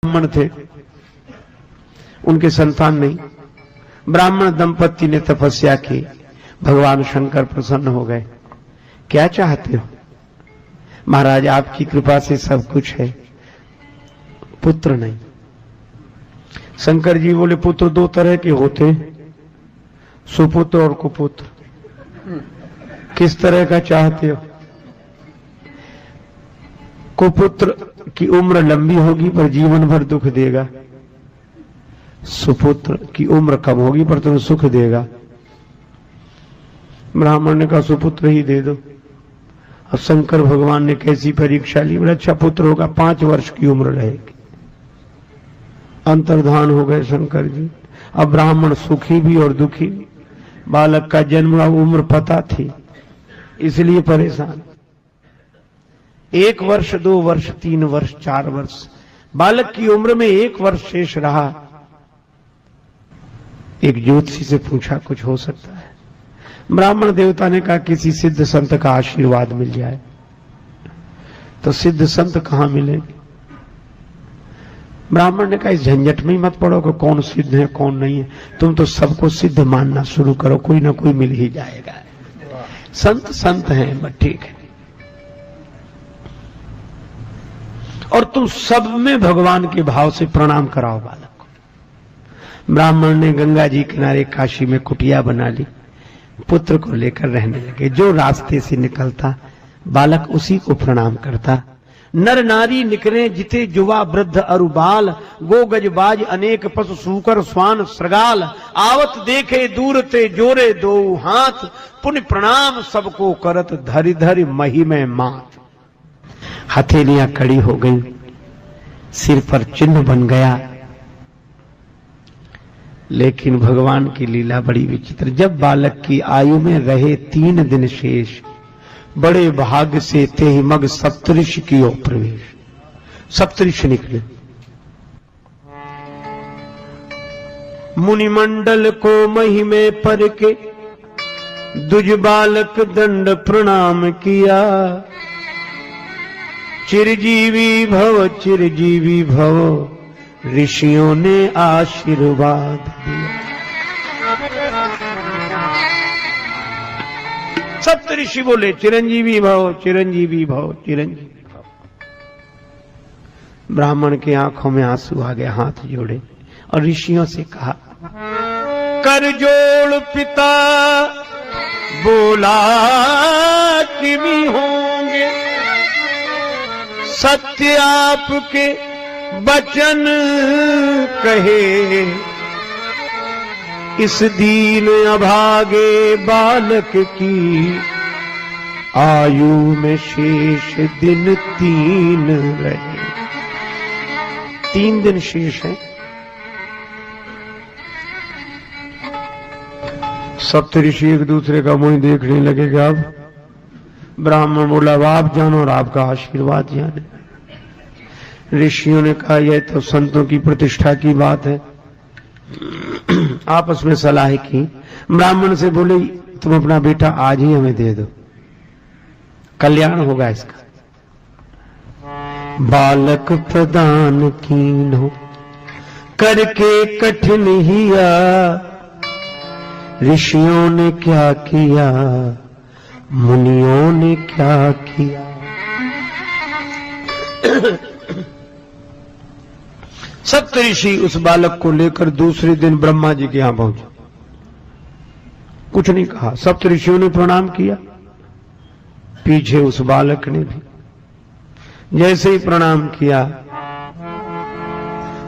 ब्राह्मण थे, उनके संतान नहीं। ब्राह्मण दंपति ने तपस्या की, भगवान शंकर प्रसन्न हो गए। क्या चाहते हो? महाराज आपकी कृपा से सब कुछ है, पुत्र नहीं। शंकर जी बोले पुत्र दो तरह के होते, सुपुत्र और कुपुत्र। किस तरह का चाहते हो? कुपुत्र की उम्र लंबी होगी पर जीवन भर दुख देगा, सुपुत्र की उम्र कम होगी पर तुम्हें सुख देगा। ब्राह्मण ने कहा सुपुत्र ही दे दो। अब शंकर भगवान ने कैसी परीक्षा ली, बोला अच्छा पुत्र होगा, 5 वर्ष की उम्र रहेगी। अंतर्धान हो गए शंकर जी। अब ब्राह्मण सुखी भी और दुखी भी। बालक का जन्म उम्र पता थी, इसलिए परेशान। 1 वर्ष, 2 वर्ष, 3 वर्ष, 4 वर्ष, बालक की उम्र में 1 वर्ष शेष रहा। एक ज्योतिषी से पूछा कुछ हो सकता है? ब्राह्मण देवता ने कहा किसी सिद्ध संत का आशीर्वाद मिल जाए। तो सिद्ध संत कहां मिलेंगे? ब्राह्मण ने कहा इस झंझट में ही मत पड़ो कि कौन सिद्ध है कौन नहीं है, तुम तो सबको सिद्ध मानना शुरू करो, कोई ना कोई मिल ही जाएगा। संत संत हैं, बस ठीक है। और तुम सब में भगवान के भाव से प्रणाम कराओ बालक को। ब्राह्मण ने गंगा जी किनारे काशी में कुटिया बना ली, पुत्र को लेकर रहने लगे। जो रास्ते से निकलता बालक उसी को प्रणाम करता। नर नारी निकले जिते युवा वृद्ध अरुबाल, गो गजबाज अनेक पशु सूकर स्वान श्रगाल, आवत देखे दूर ते जोरे दो हाथ, पुण्य प्रणाम सबको करत धरि धरि महिमे मात। हथेलियां कड़ी हो गई, सिर पर चिन्ह बन गया। लेकिन भगवान की लीला बड़ी विचित्र। जब बालक की आयु में रहे 3 दिन शेष, बड़े भाग्य से ते ही मग सप्तऋषि की ओर प्रवेश। सप्तऋषि निकले, मुनिमंडल को महिमे पर के दुज बालक दंड प्रणाम किया। चिरजीवी भव चिरजीवी भव, ऋषियों ने आशीर्वाद दिया। सप्तऋषि बोले चिरंजीवी भव चिरंजीवी भव चिरंजीवी भव। ब्राह्मण की आंखों में आंसू आ गए, हाथ जोड़े और ऋषियों से कहा कर जोड़ पिता बोला कि भी होंगे, सत्य आपके वचन कहे। इस दीन अभागे बालक की आयु में शेष दिन 3 रहे। 3 दिन शेष है। सप्तऋषि एक दूसरे का मुंह देखने लगेगा। अब ब्राह्मण बोला आप जानो और आपका आशीर्वाद जाने। ऋषियों ने कहा यह तो संतों की प्रतिष्ठा की बात है। आपस में सलाह की। ब्राह्मण से बोले तुम अपना बेटा आज ही हमें दे दो, कल्याण होगा इसका। बालक प्रदान कीन्हो करके कठिन हिया, ऋषियों ने क्या किया मुनियों ने क्या किया। सप्तऋषि उस बालक को लेकर दूसरे दिन ब्रह्मा जी के यहां पहुंचे। कुछ नहीं कहा, सप्तऋषियों ने प्रणाम किया, पीछे उस बालक ने भी जैसे ही प्रणाम किया,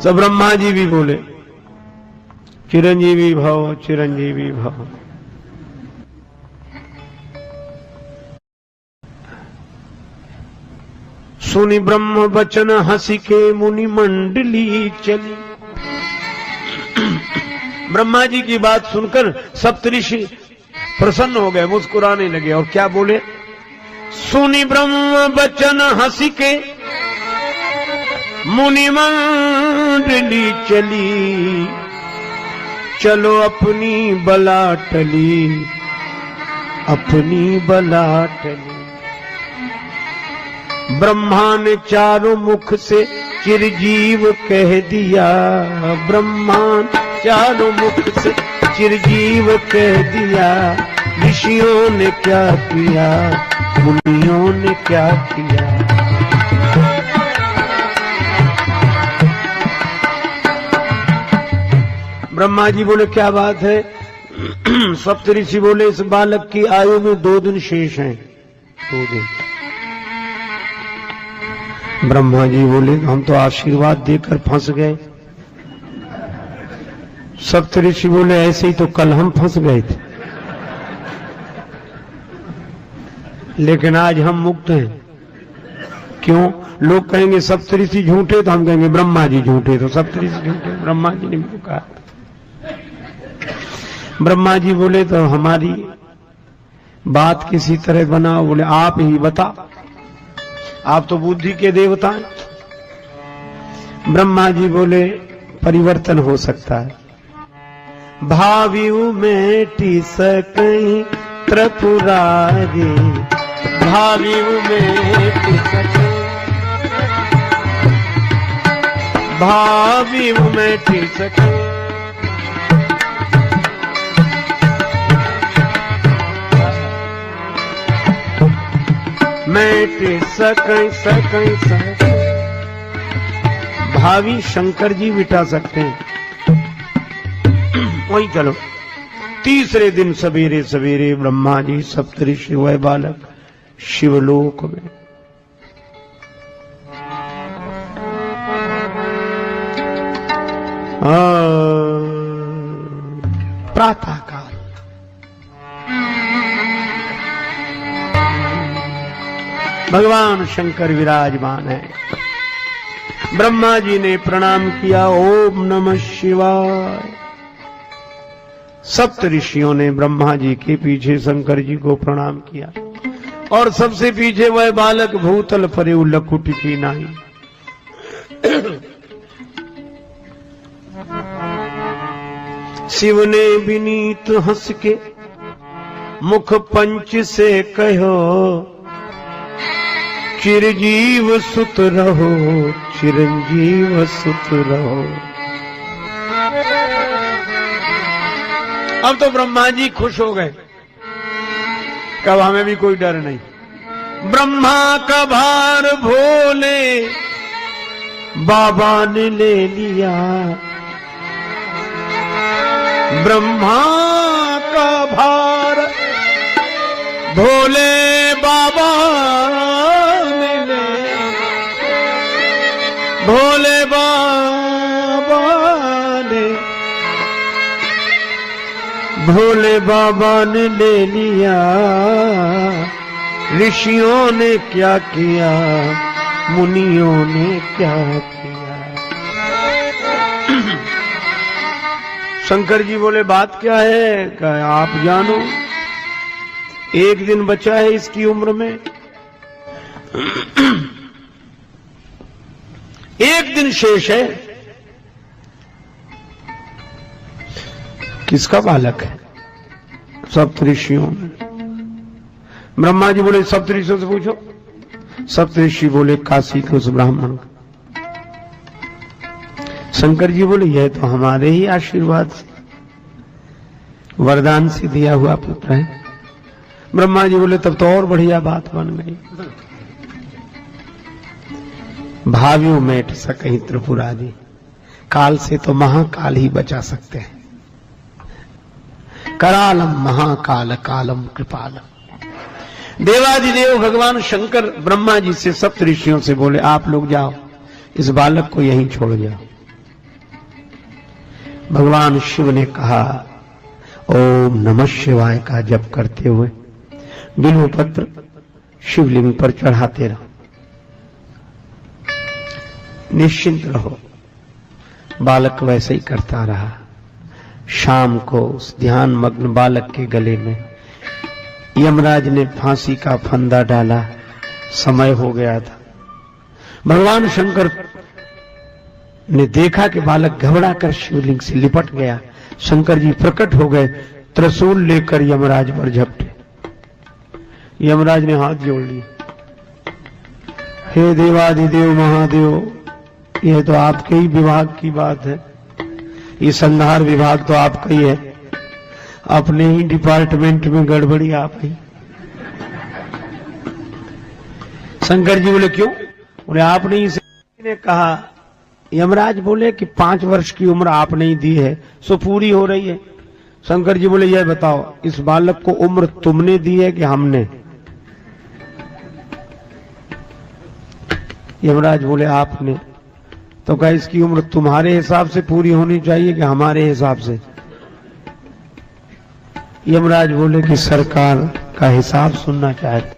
सब ब्रह्मा जी भी बोले चिरंजीवी भव चिरंजीवी भव। सुनि ब्रह्म वचन हंसी के मुनि मंडली चली। ब्रह्मा जी की बात सुनकर सप्तऋषि प्रसन्न हो गए, मुस्कुराने लगे और क्या बोले, सुनि ब्रह्म वचन हंसी के मुनि मंडली चली, चलो अपनी बला टली अपनी बला टली। ब्रह्मा ने चारों मुख से चिरजीव कह दिया ब्रह्मा चारों मुख से, चिरजीव कह दिया। ऋषियों ने क्या किया, मुनियों ने क्या किया। ब्रह्मा जी बोले क्या बात है? सप्तऋषि बोले इस बालक की आयु में 2 दिन शेष हैं, 2 दिन। ब्रह्मा जी बोले हम तो आशीर्वाद देकर फंस गए। सप्तऋषि बोले ऐसे ही तो कल हम फंस गए थे, लेकिन आज हम मुक्त हैं। क्यों? लोग कहेंगे सप्तऋषि झूठे, तो हम कहेंगे ब्रह्मा जी झूठे। तो सप्तऋषि झूठे, ब्रह्मा जी ने भी कहा। ब्रह्मा जी बोले तो हमारी बात किसी तरह बनाओ। बोले आप ही बता, आप तो बुद्धि के देवता हैं। ब्रह्मा जी बोले परिवर्तन हो सकता है। भावियु में टिसकहीं त्रिपुरारी, भावियु में टिसकहीं, भावियु में टिसकहीं। मैं सकई सकई सकई। भावी शंकर जी बिठा सकते हैं। वही चलो। तीसरे दिन सवेरे सवेरे ब्रह्मा जी सप्तऋषि वह बालक शिवलोक में। प्रातः काल भगवान शंकर विराजमान है। ब्रह्मा जी ने प्रणाम किया, ओम नमः शिवाय। सप्त ऋषियों ने ब्रह्मा जी के पीछे शंकर जी को प्रणाम किया, और सबसे पीछे वह बालक भूतल परे लकुट की नाई। शिव ने विनीत हंस के मुख पंच से कहो, चिरजीव सुत रहो, चिरंजीव सुत रहो। अब तो ब्रह्मा जी खुश हो गए, कब हमें भी कोई डर नहीं। ब्रह्मा का भार भोले बाबा ने ले लिया, ब्रह्मा का भार भोले बाबा ने ले, भोले बाबा ने, भोले बाबा ने ले लिया। ऋषियों ने क्या किया, मुनियों ने क्या किया। शंकर जी बोले बात क्या है? कहा आप जानो, एक दिन बचा है इसकी उम्र में, एक दिन शेष है। किसका बालक है? सप्तऋषियों में। ब्रह्मा जी बोले सप्तऋषियों से पूछो। सप्तऋषि बोले काशी के उस ब्राह्मण का। शंकर जी बोले यह तो हमारे ही आशीर्वाद से, वरदान से दिया हुआ पुत्र है। ब्रह्मा जी बोले तब तो और बढ़िया बात बन गई। भावियों मेट सकहीं त्रिपुरारी, काल से तो महाकाल ही बचा सकते हैं। करालम महाकाल कालम कृपालम। देवादिदेव भगवान शंकर ब्रह्मा जी से सप्त ऋषियों से बोले आप लोग जाओ, इस बालक को यहीं छोड़ जाओ। भगवान शिव ने कहा ओम नमः शिवाय का जप करते हुए बिल्व पत्र शिवलिंग पर चढ़ाते रहो, निश्चिंत रहो। बालक वैसे ही करता रहा। शाम को उस ध्यान मग्न बालक के गले में यमराज ने फांसी का फंदा डाला। समय हो गया था। भगवान शंकर ने देखा कि बालक घबरा कर शिवलिंग से लिपट गया। शंकर जी प्रकट हो गए, त्रिशूल लेकर यमराज पर झपटे। यमराज ने हाथ जोड़ लिए, हे देवादिदेव महादेव, ये तो आपके ही विभाग की बात है, ये संहार विभाग तो आपका ही है, अपने ही डिपार्टमेंट में गड़बड़ी आप ही। शंकर जी बोले क्यों? बोले आपने इसे ने कहा। यमराज बोले कि 5 वर्ष की उम्र आपने ही दी है, सो पूरी हो रही है। शंकर जी बोले यह बताओ, इस बालक को उम्र तुमने दी है कि हमने? यमराज बोले आपने। तो कहा इसकी उम्र तुम्हारे हिसाब से पूरी होनी चाहिए कि हमारे हिसाब से? यमराज बोले कि सरकार का हिसाब सुनना चाहते।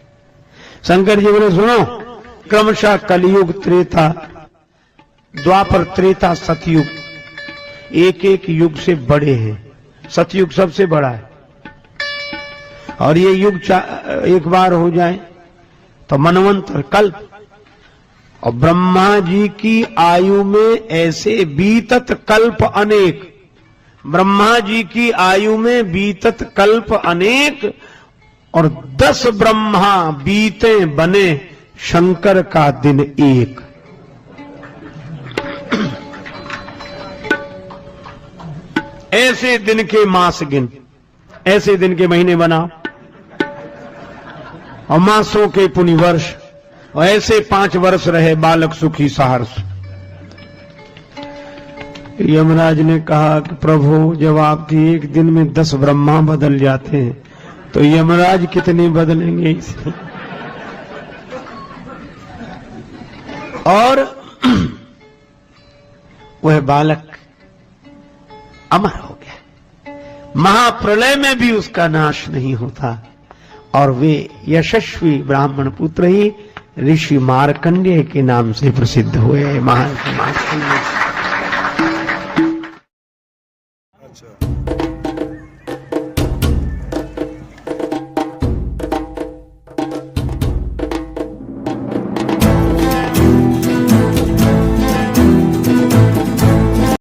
शंकर जी बोले सुनो, क्रमशः कलयुग, त्रेता, द्वापर, त्रेता, सतयुग, एक एक युग से बड़े हैं। सतयुग सबसे बड़ा है, और ये युग एक बार हो जाए तो मनवंतर, कल्प। और ब्रह्मा जी की आयु में ऐसे बीतत कल्प अनेक, ब्रह्मा जी की आयु में बीतत कल्प अनेक, और 10 ब्रह्मा बीते बने शंकर का दिन एक। ऐसे दिन के मास गिन, ऐसे दिन के महीने बनाओ, और मासों के पुनि वर्ष, और ऐसे 5 वर्ष रहे बालक सुखी सहर्ष। यमराज ने कहा कि प्रभु जब आपकी एक दिन में 10 ब्रह्मा बदल जाते हैं तो यमराज कितने बदलेंगे इसलिए। और वह बालक अमर हो गया, महाप्रलय में भी उसका नाश नहीं होता, और वे यशस्वी ब्राह्मण पुत्र ही ऋषि मार्कंडेय के नाम से प्रसिद्ध हुए। महर्षि मार्कंडेय।